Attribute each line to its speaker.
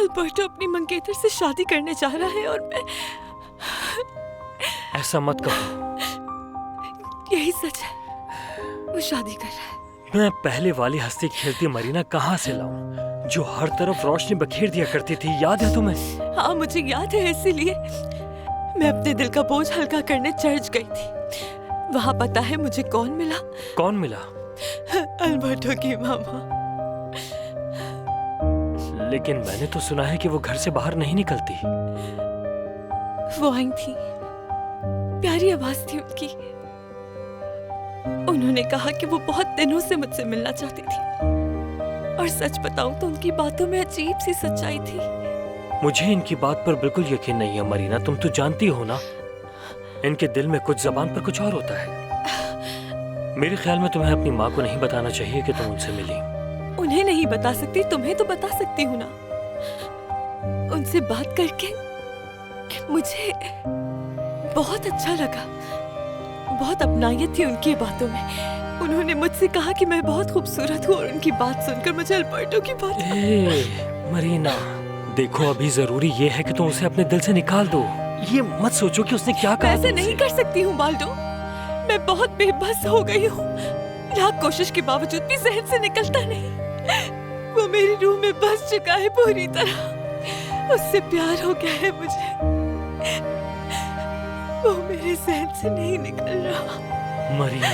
Speaker 1: Alberto अपनी मंगेतर से शादी करने जा रहा है और मैं...
Speaker 2: ऐसा मत कहो।
Speaker 1: यही सच है, वो शादी कर रहा है।
Speaker 2: मैं पहले वाली हंसती खेलती मरीना कहाँ से लाऊं, जो हर तरफ रोशनी बखेर दिया करती थी, याद है तुम्हें?
Speaker 1: हाँ मुझे याद है, इसीलिए मैं अपने दिल का बोझ हल्का करने चर्च गई थी। वहाँ पता है मुझे कौन मिला?
Speaker 2: कौन मिला?
Speaker 1: अल्बर्टो की मामा।
Speaker 2: लेकिन मैंने तो सुना है कि वो घर से बाहर नहीं निकलती।
Speaker 1: वो आई थी, प्यारी आवाज थी उनकी। उन्होंने कहा कि वो बहुत दिनों से मुझसे मिलना चाहती थी, और सच बताऊं तो उनकी बातों में अजीब सी सच्चाई थी।
Speaker 2: मुझे इनकी बात पर बिल्कुल यकीन नहीं है मरीना, तुम तो जानती हो ना, इनके दिल में कुछ जबान पर कुछ और होता है। मेरे ख्याल में तुम्हें अपनी माँ को नहीं बताना चाहिए कि तुम उनसे मिली।
Speaker 1: उन्हें नहीं बता सकती, तुम्हें तो बता सकती हूँ ना। उनसे बात करके मुझे बहुत अच्छा लगा, बहुत अपनायत थी उनकी बातों में। उन्होंने मुझसे कहा कि मैं बहुत खूबसूरत हूँ, और उनकी बात सुनकर मुझे अल्बर्टो की बात...
Speaker 2: मरीना देखो, अभी जरूरी ये है कि तुम उसे अपने दिल से निकाल दो। ये मत सोचो कि उसने क्या कहा।
Speaker 1: ऐसे नहीं कर सकती हूँ बाल्डो, मैं बहुत बेबस हो गई हूँ। लाख कोशिश के बावजूद भी जहन से निकलता नहीं। वो मेरी रूह में बस चुका है पूरी तरह, उससे प्यार हो गया है मुझे। वो मेरे जहन से नहीं निकल रहा।
Speaker 2: मरीना